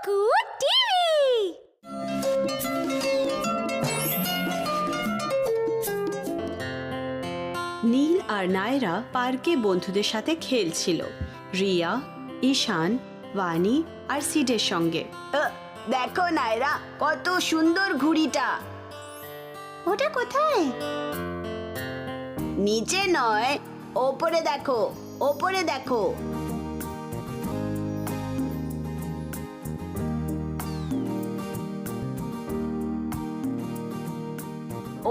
কাকু টিভি। নীল আর নায়রা পার্কে বন্ধুদের সাথে খেলছিল। রিয়া, ঈশান, ওয়ানি আর সিডের সঙ্গে। দেখো নায়রা, কত সুন্দর ঘুড়িটা। ওটা কোথায়? নিচে নয়, ওপরে দেখো, ওপরে দেখো।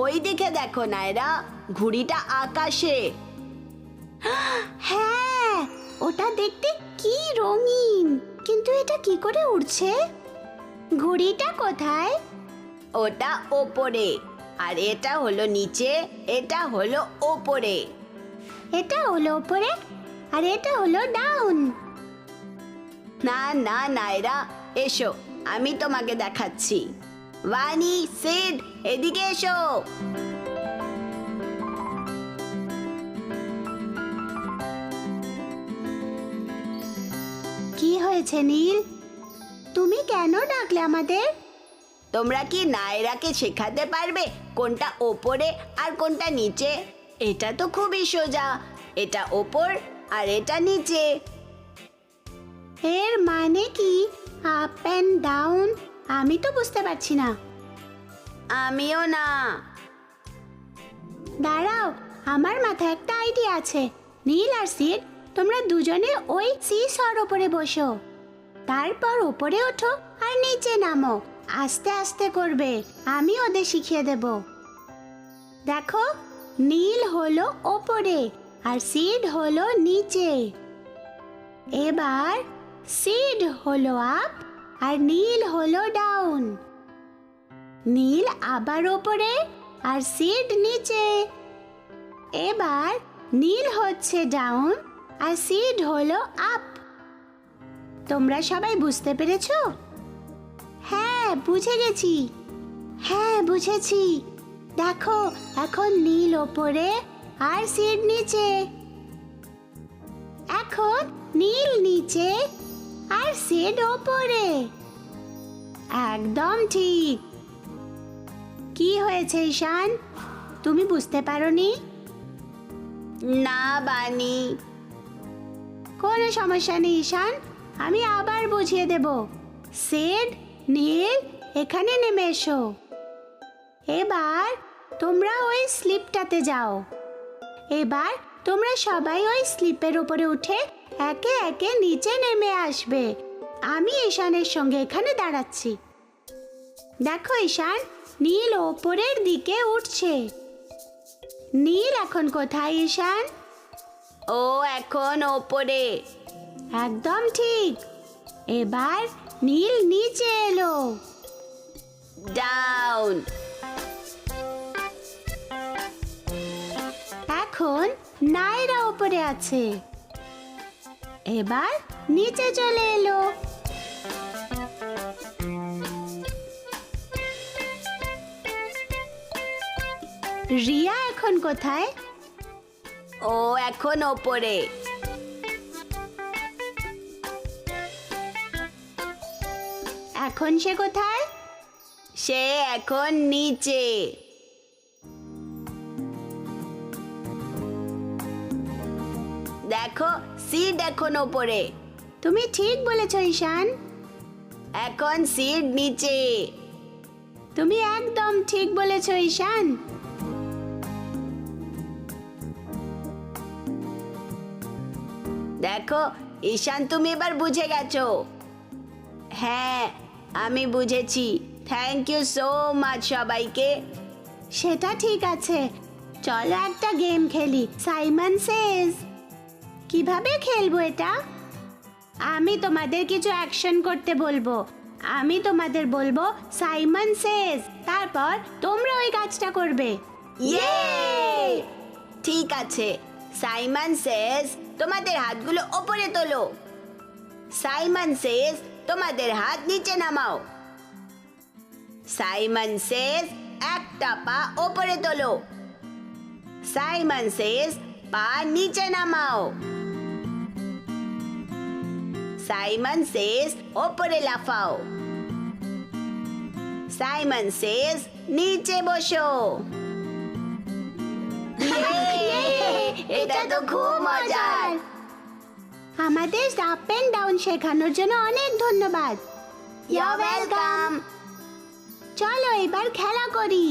ওই দিকে দেখো নায়রা, ঘুড়িটা আকাশে। হ্যাঁ, ওটা দেখতে কি রঙিন, কিন্তু এটা কি করে উড়ছে? ঘুড়িটা কোথায়? ওটা ওপরে, আর এটা হলো নিচে, এটা হলো ওপরে। এটা হলো উপরে আর এটা হলো ডাউন। না না নায়রা, এসো, আমি তোমাকে দেখাচ্ছি। ওয়ানি, সিড, এদিকে এসো। কি হয়েছে নীল? তুমি কেন ডাকলে আমাদের? তোমরা কি নায়রাকে শেখাতে পারবে কোনটা ওপরে আর কোনটা নিচে? এটা তো খুবই সোজা, এটা ওপর আর এটা নিচে। এর মানে কি আপ অ্যান্ড ডাউন? আমি তো বুঝতে পারছি না। আমিও না। দাঁড়াও, আমার মাথায় একটা আইডিয়া আছে। নীল আর সিড, তোমরা দুজনে ওই সিসর ওপরে বসো, তারপর ওপরে ওঠো আর নিচে নামো। আস্তে আস্তে করবে, আমি ওদের শিখিয়ে দেব। দেখো, নীল হলো ওপরে আর সিড হলো নিচে। এবার সিড হলো আপ আর নীল হলো ডাউন। নীল আবার ওপরে আর সিড নিচে। এবার নীল হচ্ছে ডাউন আর সিড হলো আপ। তোমরা সবাই বুঝতে পেরেছো? হ্যাঁ, বুঝে গেছি। হ্যাঁ, বুঝেছি। দেখো, এখন নীল ওপরে আর সিড নিচে। এখন নীল নিচে আর সিড ওপরে। একদম ঠিক। কি হয়েছে ঈশান? তুমি বুঝতে পারোনি? না বানি। কোনো সমস্যা নেই ঈশান, আমি আবার বুঝিয়ে দেব। সিড, নীল, এখানে নেমে এসো। এবার তোমরা ওই স্লিপটাতে যাও। এবার তোমরা সবাই ওই স্লিপের উপরে উঠে একে একে নিচে নেমে আসবে। আমি ঈশানের সঙ্গে এখানে দাঁড়াচ্ছি। দেখো ঈশান, নীল ওপরের দিকে উঠছে। নীল এখন কোথায় ঈশান? ও এখন ওপরে। একদম ঠিক। এবার নীল নিচে এলো। ডাউন। এখন নায়রা ওপরে আছে। এবার নিচে চলে এলো। রিয়া এখন কোথায়? ও এখন ওপরে। এখন সে কোথায়? সে এখন নিচে। দেখো, সিড এখন ওপরে। তুমি ঠিক বলেছ ঈশান। এখন সিড নিচে। তুমি একদম ঠিক বলেছ ঈশান। দেখো ঈশান, তুমি এবার বুঝে গেছো। হ্যাঁ, আমি বুঝেছি। থ্যাংক ইউ সো মাচ সবাইকে। সেটা ঠিক আছে, চলো একটা গেম খেলি, সাইমন সেজ। কিভাবে খেলবো এটা? আমি তোমাদের কিছু অ্যাকশন করতে বলবো। আমি তোমাদের বলবো সাইমন সেজ, তারপর তোমরা ওই কাজটা করবে। ইয়ে! ঠিক আছে। সাইমন সেজ, তোমাদের হাতগুলো ওপরে তোলো। সাইমন সেজ, তোমাদের হাত নিচে নামাও। সাইমন সেজ, একটা পা ওপরে তোলো। সাইমন সেজ, পা নিচে নামাও। সাইমন সেজ ওপরে লাফাও, সাইমন সেজ নিচে বসো। এটা তো খুব মজার। আমাদের আপ এন্ড ডাউন শেখানোর জন্য অনেক ধন্যবাদ। You welcome. চলো এবার খেলা করি।